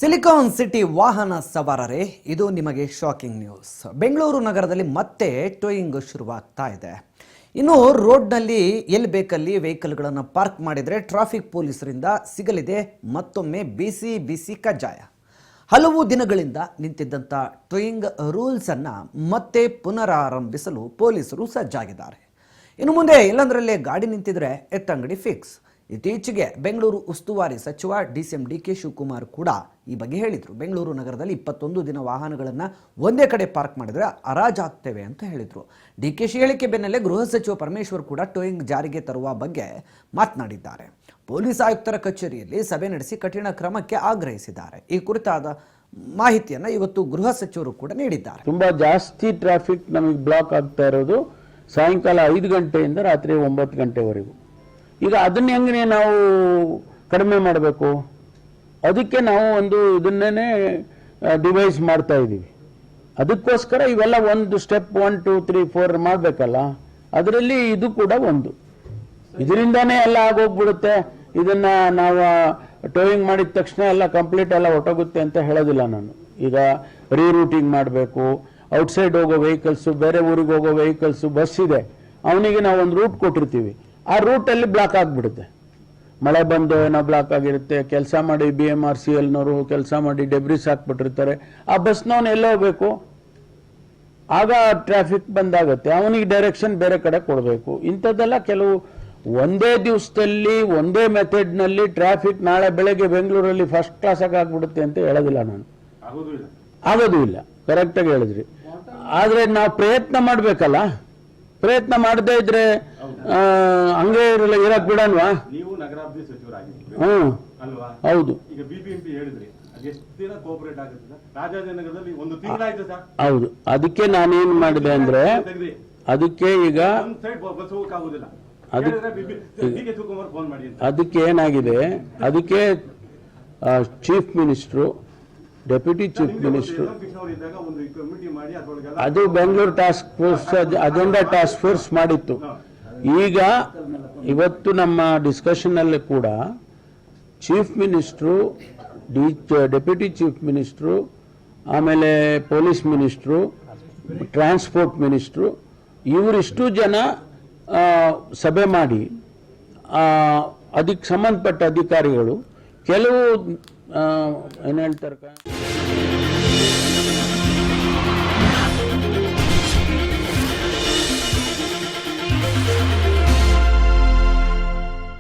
Silicon city ವಾಹನ ಸವಾರರೇ, ಇದು ನಿಮಗೆ ಶಾಕಿಂಗ್ ನ್ಯೂಸ್. ಬೆಂಗಳೂರು ನಗರದಲ್ಲಿ ಮತ್ತೆ ಟೋಯಿಂಗ್ ಶುರುವಾಗ್ತಾ ಇದೆ. ಇನ್ನು ರೋಡ್ನಲ್ಲಿ ಎಲ್ಲಿ ಬೇಕಲ್ಲಿ ವೆಹಿಕಲ್ಗಳನ್ನು ಪಾರ್ಕ್ ಮಾಡಿದರೆ ಟ್ರಾಫಿಕ್ ಪೊಲೀಸರಿಂದ ಸಿಗಲಿದೆ ಮತ್ತೊಮ್ಮೆ ಬಿಸಿ ಕಜ್ಜಾಯ. ಹಲವು ದಿನಗಳಿಂದ ನಿಂತಿದ್ದಂಥ ಟೋಯಿಂಗ್ ರೂಲ್ಸನ್ನು ಮತ್ತೆ ಪುನರಾರಂಭಿಸಲು ಪೊಲೀಸರು ಸಜ್ಜಾಗಿದ್ದಾರೆ. ಇನ್ನು ಮುಂದೆ ಎಲ್ಲಂದರಲ್ಲೇ ಗಾಡಿ ನಿಂತಿದ್ರೆ ಎತ್ತಂಗಡಿ ಫಿಕ್ಸ್. ಇತ್ತೀಚೆಗೆ ಬೆಂಗಳೂರು ಉಸ್ತುವಾರಿ ಸಚಿವ DCM DK ಶಿವಕುಮಾರ್ ಕೂಡ ಈ ಬಗ್ಗೆ ಹೇಳಿದರು. ಬೆಂಗಳೂರು ನಗರದಲ್ಲಿ 21 ದಿನ ವಾಹನಗಳನ್ನು ಒಂದೇ ಕಡೆ ಪಾರ್ಕ್ ಮಾಡಿದರೆ ಹರಾಜಾಗ್ತೇವೆ ಅಂತ ಹೇಳಿದರು. DKಶಿ ಹೇಳಿಕೆ ಬೆನ್ನಲ್ಲೇ ಗೃಹ ಸಚಿವ ಪರಮೇಶ್ವರ್ ಕೂಡ ಟೋಯಿಂಗ್ ಜಾರಿಗೆ ತರುವ ಬಗ್ಗೆ ಮಾತನಾಡಿದ್ದಾರೆ. ಪೊಲೀಸ್ ಆಯುಕ್ತರ ಕಚೇರಿಯಲ್ಲಿ ಸಭೆ ನಡೆಸಿ ಕಠಿಣ ಕ್ರಮಕ್ಕೆ ಆಗ್ರಹಿಸಿದ್ದಾರೆ. ಈ ಕುರಿತಾದ ಮಾಹಿತಿಯನ್ನು ಇವತ್ತು ಗೃಹ ಸಚಿವರು ಕೂಡ ನೀಡಿದ್ದಾರೆ. ತುಂಬಾ ಜಾಸ್ತಿ ಟ್ರಾಫಿಕ್ ನಮಗೆ ಬ್ಲಾಕ್ ಆಗ್ತಾ ಇರೋದು ಸಾಯಂಕಾಲ 5 ಗಂಟೆಯಿಂದ ರಾತ್ರಿ 9 ಗಂಟೆವರೆಗೂ. ಈಗ ಅದನ್ನ ಹೆಂಗೆ ನಾವು ಕಡಿಮೆ ಮಾಡಬೇಕು, ಅದಕ್ಕೆ ನಾವು ಒಂದು ಇದನ್ನೇ ಡಿವೈಸ್ ಮಾಡ್ತಾ ಇದ್ದೀವಿ. ಅದಕ್ಕೋಸ್ಕರ ಇವೆಲ್ಲ ಒಂದು ಸ್ಟೆಪ್ 1 2 3 4 ಮಾಡಬೇಕಲ್ಲ, ಅದರಲ್ಲಿ ಇದು ಕೂಡ ಒಂದು. ಇದರಿಂದಾನೇ ಎಲ್ಲ ಆಗೋಗ್ಬಿಡುತ್ತೆ. ಇದನ್ನ ನಾವು ಟೋಯಿಂಗ್ ಮಾಡಿದ ತಕ್ಷಣ ಎಲ್ಲ ಕಂಪ್ಲೀಟ್ ಎಲ್ಲ ಹೊಟ್ಟೋಗುತ್ತೆ ಅಂತ ಹೇಳೋದಿಲ್ಲ ನಾನು. ಈಗ ರೀರೂಟಿಂಗ್ ಮಾಡಬೇಕು. ಔಟ್ಸೈಡ್ ಹೋಗೋ ವೆಹಿಕಲ್ಸು, ಬೇರೆ ಊರಿಗೆ ಹೋಗೋ ವೆಹಿಕಲ್ಸು, ಬಸ್ ಇದೆ, ಅವನಿಗೆ ನಾವು ಒಂದು ರೂಟ್ ಕೊಟ್ಟಿರ್ತೀವಿ. ಆ ರೂಟಲ್ಲಿ ಬ್ಲಾಕ್ ಆಗಿಬಿಡುತ್ತೆ. ಮಳೆ ಬಂದು ಏನೋ ಬ್ಲಾಕ್ ಆಗಿರುತ್ತೆ. ಕೆಲಸ ಮಾಡಿ BMRCLನವರು ಕೆಲಸ ಮಾಡಿ ಡೆಬ್ರಿಸ್ ಹಾಕ್ಬಿಟ್ಟಿರ್ತಾರೆ. ಆ ಬಸ್ನವನು ಎಲ್ಲ ಹೋಗ್ಬೇಕು, ಆಗ ಟ್ರಾಫಿಕ್ ಬಂದಾಗುತ್ತೆ. ಅವನಿಗೆ ಡೈರೆಕ್ಷನ್ ಬೇರೆ ಕಡೆ ಕೊಡಬೇಕು. ಇಂಥದ್ದೆಲ್ಲ ಕೆಲವು ಒಂದೇ ದಿವಸದಲ್ಲಿ ಒಂದೇ ಮೆಥಡ್ನಲ್ಲಿ ಟ್ರಾಫಿಕ್ ನಾಳೆ ಬೆಳಗ್ಗೆ ಬೆಂಗಳೂರಲ್ಲಿ ಫಸ್ಟ್ ಕ್ಲಾಸ್ ಆಗಿ ಆಗ್ಬಿಡುತ್ತೆ ಅಂತ ಹೇಳೋದಿಲ್ಲ ನಾನು. ಆಗೋದು ಇಲ್ಲ, ಕರೆಕ್ಟಾಗಿ ಹೇಳಿದ್ರಿ. ಆದರೆ ನಾವು ಪ್ರಯತ್ನ ಮಾಡಬೇಕಲ್ಲ. ಪ್ರಯತ್ನ ಮಾಡದೇ ಇದ್ರೆ ಹಂಗೆ ಇರಕ್ ಬಿಡಲ್ವಾ? ನೀವು ನಗರಾಭಿವೃದ್ಧಿ ಸಚಿವರಾಗಿದ್ದೀರಿ ಅಲ್ವಾ? ಹೌದು. ಈಗ BBMP ಹೇಳಿದ್ರಿ, ಎಷ್ಟು ದಿನ ಕೋಆಪರೇಟ್ ಆಗುತ್ತೆ ಸರ್? ರಾಜಾಜಿನಗರದಲ್ಲಿ ಒಂದು ತಿಂಗಳಾಯ್ತು ಸರ್. ಹೌದು. ಅದಕ್ಕೆ ನಾನೇನ್ ಮಾಡಿದೆ ಅಂದ್ರೆ, ಅದಕ್ಕೆ ಈಗ ಬಸ್ ಹೋಗಕ್ಕಾಗುದಿಲ್ಲ. ಅದಕ್ಕೆ ಏನಾಗಿದೆ, ಅದಕ್ಕೆ chief minister, deputy chief minister, ಅದು Bengaluru task force agenda task force ಮಾಡಿತ್ತು. ಈಗ ಇವತ್ತು ನಮ್ಮ ಡಿಸ್ಕಷನ್ ಅಲ್ಲಿ ಕೂಡ chief minister, deputy chief minister, ಆಮೇಲೆ ಪೊಲೀಸ್ ಮಿನಿಸ್ಟ್ರು, ಟ್ರಾನ್ಸ್ಪೋರ್ಟ್ ಮಿನಿಸ್ಟ್ರು, ಇವರಿಷ್ಟು ಜನ ಸಭೆ ಮಾಡಿ ಅದಕ್ಕೆ ಸಂಬಂಧಪಟ್ಟ ಅಧಿಕಾರಿಗಳು ಕೆಲವು ಏನು ಹೇಳ್ತಾರೆ